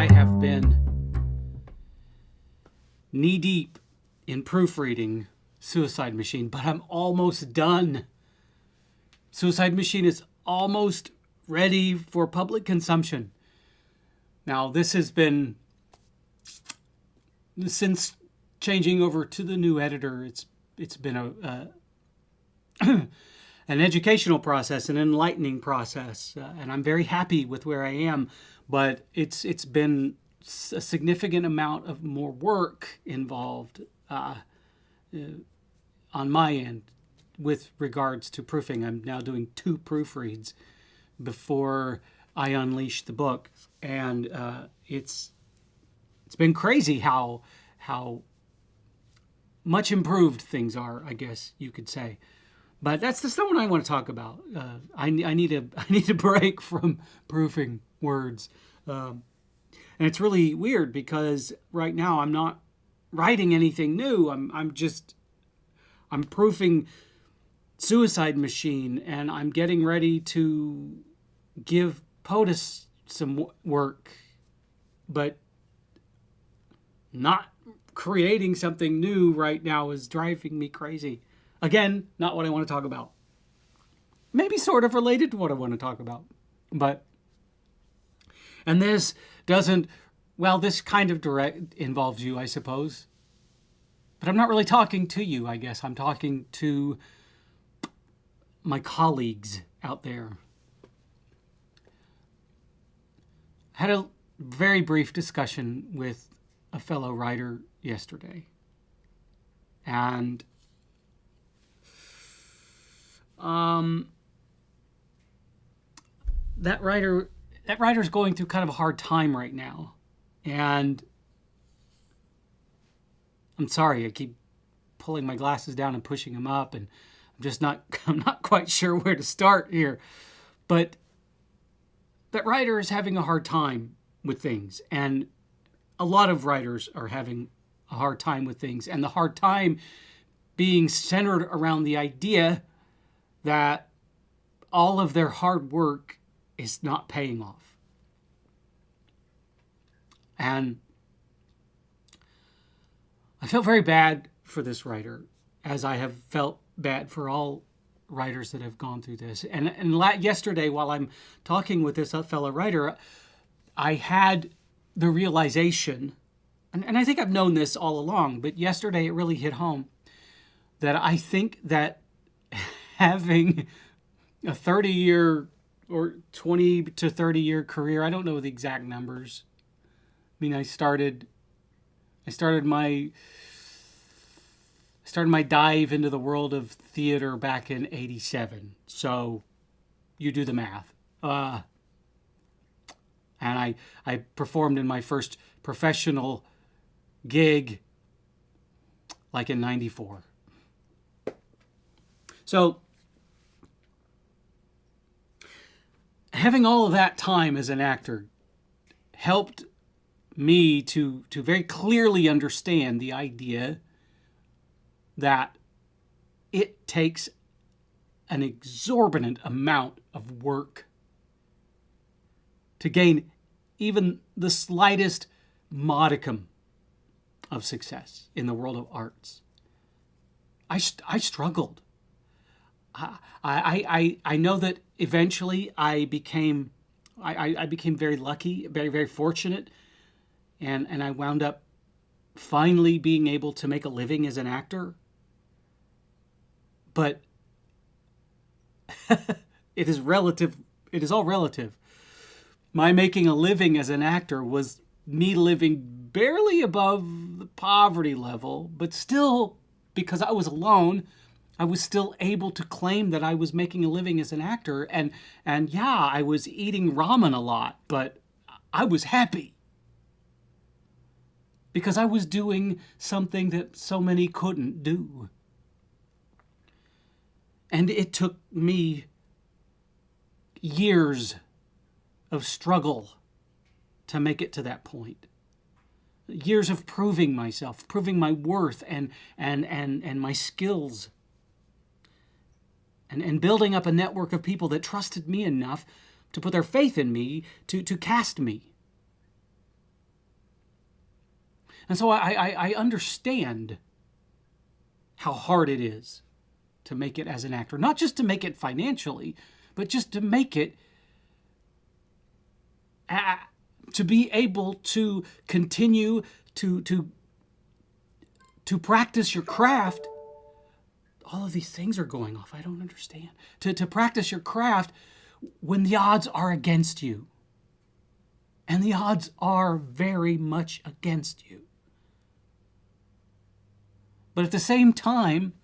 I have been knee-deep in proofreading Suicide Machine, but I'm almost done. Suicide Machine is almost ready for public consumption. Now, this has been, since changing over to the new editor, it's been an educational process, an enlightening process, and I'm very happy with where I am. But it's been a significant amount of more work involved on my end with regards to proofing. I'm now doing 2 proofreads before I unleash the book, and it's been crazy how much improved things are, I guess you could say. But that's not what I want to talk about. I need a break from proofing words, and it's really weird because right now I'm not writing anything new. I'm proofing Suicide Machine, and I'm getting ready to give POTUS some work, but not creating something new right now is driving me crazy. Again, not what I want to talk about. Maybe sort of related to what I want to talk about. And this doesn't, well, this kind of direct involves you, I suppose. But I'm not really talking to you, I guess. I'm talking to my colleagues out there. I had a very brief discussion with a fellow writer yesterday. And that writer's going through kind of a hard time right now. And I'm sorry, I keep pulling my glasses down and pushing them up, and I'm not quite sure where to start here. But that writer is having a hard time with things, and a lot of writers are having a hard time with things, and the hard time being centered around the idea that all of their hard work is not paying off. And I felt very bad for this writer, as I have felt bad for all writers that have gone through this. And yesterday, while I'm talking with this fellow writer, I had the realization, and I think I've known this all along, but yesterday it really hit home, that I think that having a 30-year or 20 to 30-year career, I don't know the exact numbers. I mean, I started my dive into the world of theater back in '87. So you do the math. And I performed in my first professional gig like in '94. So having all of that time as an actor helped me to very clearly understand the idea that it takes an exorbitant amount of work to gain even the slightest modicum of success in the world of arts. I struggled. I know that eventually I became very lucky, very, very fortunate, and I wound up finally being able to make a living as an actor. But it is relative. It is all relative. My making a living as an actor was me living barely above the poverty level, but still, because I was alone, I was still able to claim that I was making a living as an actor. And yeah, I was eating ramen a lot, but I was happy because I was doing something that so many couldn't do. And it took me years of struggle to make it to that point. Years of proving myself, proving my worth and my skills. And building up a network of people that trusted me enough to put their faith in me to cast me. And so I understand how hard it is to make it as an actor. Not just to make it financially, but just to make it, to be able to continue to practice your craft. All of these things are going off. I don't understand. To practice your craft when the odds are against you. And the odds are very much against you. But at the same time,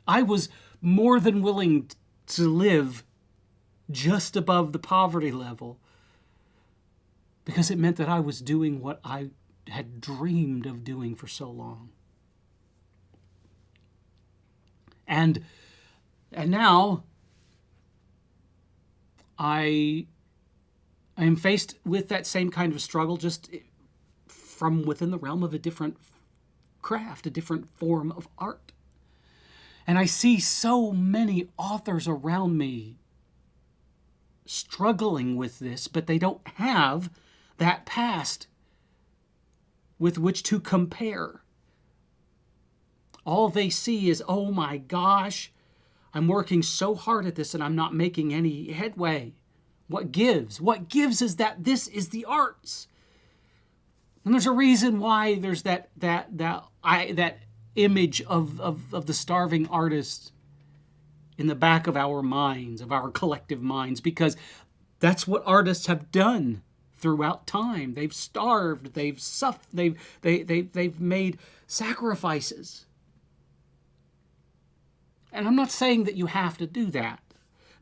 I was more than willing to live just above the poverty level because it meant that I was doing what I had dreamed of doing for so long. And now I am faced with that same kind of struggle, just from within the realm of a different craft, a different form of art. And I see so many authors around me struggling with this, but they don't have that past with which to compare. All they see is, oh my gosh, I'm working so hard at this and I'm not making any headway. What gives? What gives is that this is the arts. And there's a reason why there's that image of the starving artist in the back of our minds, of our collective minds, because that's what artists have done throughout time. They've starved, they've suffered, they've made sacrifices. And I'm not saying that you have to do that,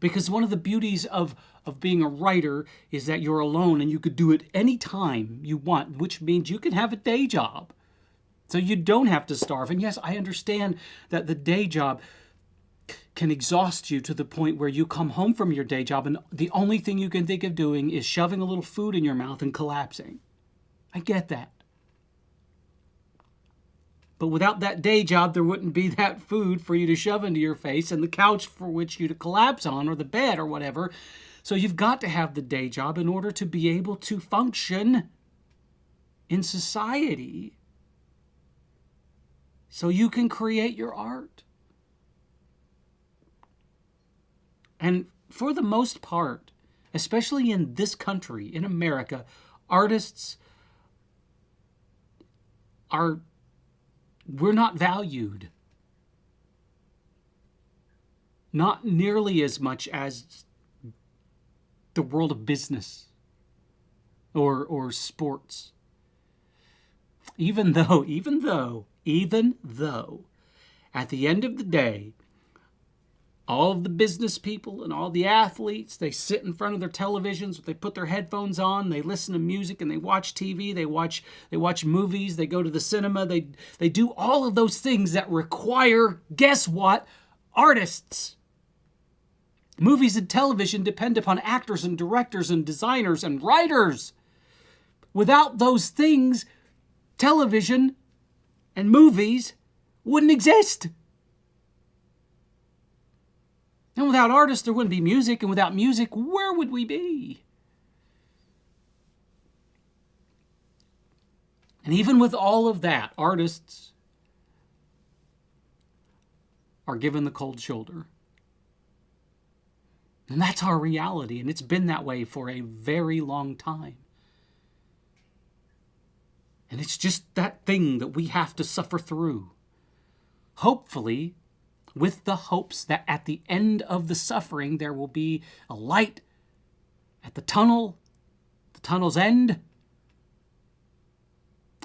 because one of the beauties of being a writer is that you're alone and you could do it any time you want, which means you can have a day job. So you don't have to starve. And yes, I understand that the day job can exhaust you to the point where you come home from your day job and the only thing you can think of doing is shoving a little food in your mouth and collapsing. I get that. But without that day job, there wouldn't be that food for you to shove into your face and the couch for which you to collapse on, or the bed or whatever. So you've got to have the day job in order to be able to function in society, so you can create your art. And for the most part, especially in this country, in America, artists we're not valued. Not nearly as much as the world of business or sports. Even though, at the end of the day, all of the business people and all the athletes, they sit in front of their televisions, they put their headphones on, they listen to music and they watch TV, they watch movies, they go to the cinema, they do all of those things that require, guess what? Artists. Movies and television depend upon actors and directors and designers and writers. Without those things, television and movies wouldn't exist. And without artists, there wouldn't be music. And without music, where would we be? And even with all of that, artists are given the cold shoulder. And that's our reality. And it's been that way for a very long time. And it's just that thing that we have to suffer through. Hopefully, with the hopes that at the end of the suffering, there will be a light at the tunnel's end,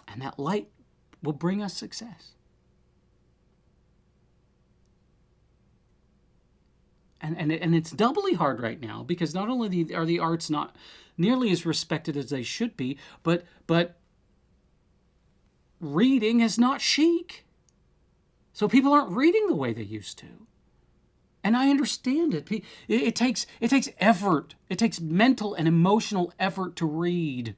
and that light will bring us success. And it's doubly hard right now, because not only are the arts not nearly as respected as they should be, but reading is not chic. So people aren't reading the way they used to. And I understand it. It takes effort. It takes mental and emotional effort to read.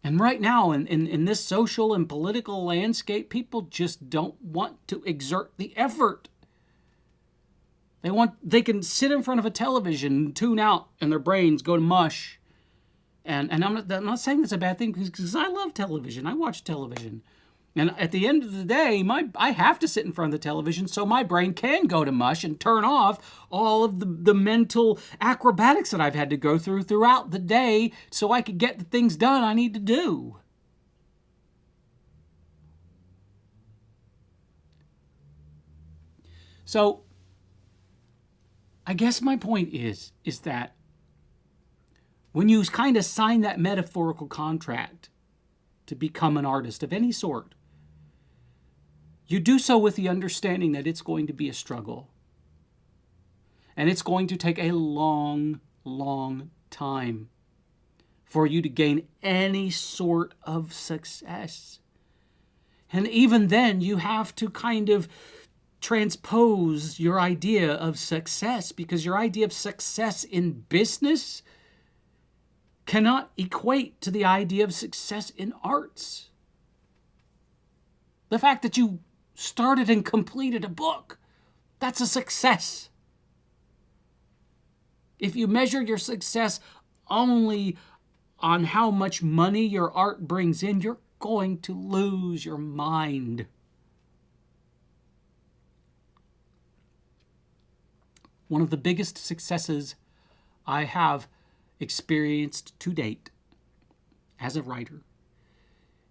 And right now, in this social and political landscape, people just don't want to exert the effort. They can sit in front of a television and tune out and their brains go to mush. And I'm not saying it's a bad thing because I love television. I watch television. And at the end of the day, I have to sit in front of the television so my brain can go to mush and turn off all of the mental acrobatics that I've had to go through throughout the day so I could get the things done I need to do. So I guess my point is that when you kind of sign that metaphorical contract to become an artist of any sort, you do so with the understanding that it's going to be a struggle. And it's going to take a long, long time for you to gain any sort of success. And even then, you have to kind of transpose your idea of success, because your idea of success in business cannot equate to the idea of success in arts. The fact that you started and completed a book, that's a success. If you measure your success only on how much money your art brings in, you're going to lose your mind. One of the biggest successes I have experienced to date as a writer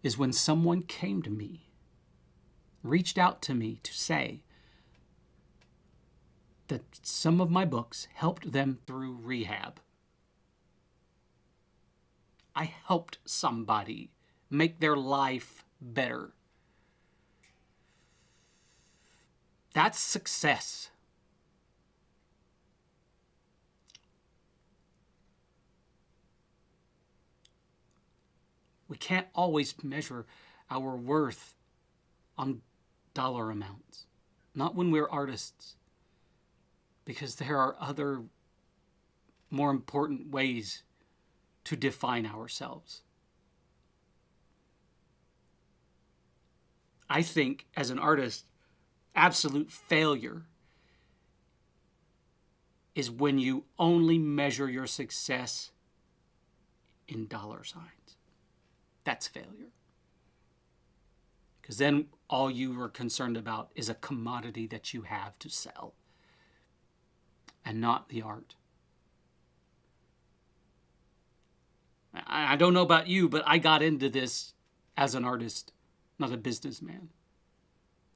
is when someone came to me, reached out to me to say that some of my books helped them through rehab. I helped somebody make their life better. That's success. We can't always measure our worth on dollar amounts. Not when we're artists. Because there are other more important ways to define ourselves. I think, as an artist, absolute failure is when you only measure your success in dollar signs. That's failure. Because then all you are concerned about is a commodity that you have to sell, and not the art. I don't know about you, but I got into this as an artist, not a businessman.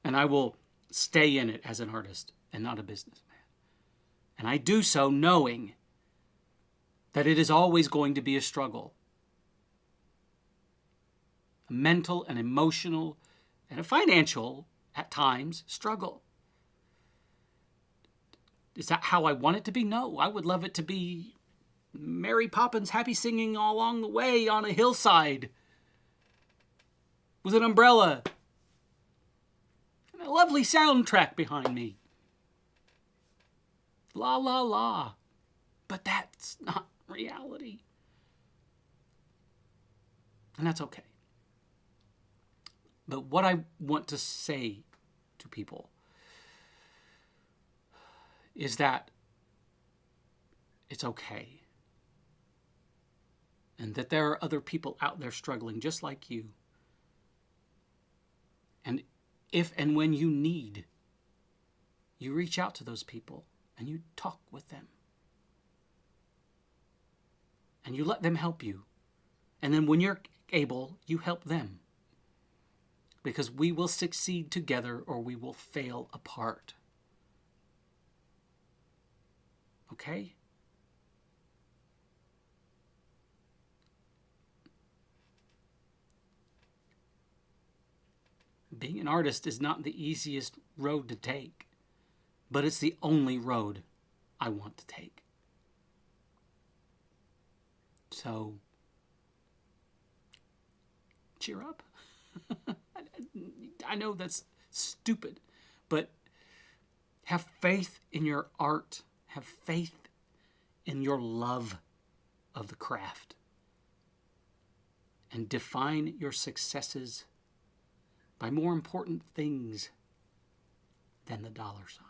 And I will stay in it as an artist and not a businessman. And I do so knowing that it is always going to be a struggle. A mental and emotional and a financial, at times, struggle. Is that how I want it to be? No, I would love it to be Mary Poppins happy singing all along the way on a hillside with an umbrella and a lovely soundtrack behind me. La, la, la. But that's not reality. And that's okay. But what I want to say to people is that it's okay. And that there are other people out there struggling just like you. And if and when you need, you reach out to those people and you talk with them. And you let them help you. And then when you're able, you help them. Because we will succeed together or we will fail apart. Okay? Being an artist is not the easiest road to take, but it's the only road I want to take. So, cheer up. I know that's stupid, but have faith in your art. Have faith in your love of the craft. And define your successes by more important things than the dollar sign.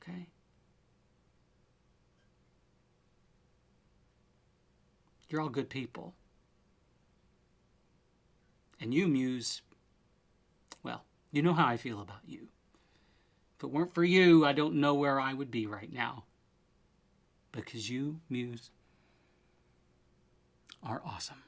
Okay? You're all good people. And you, Muse, well, you know how I feel about you. If it weren't for you, I don't know where I would be right now. Because you, Muse, are awesome.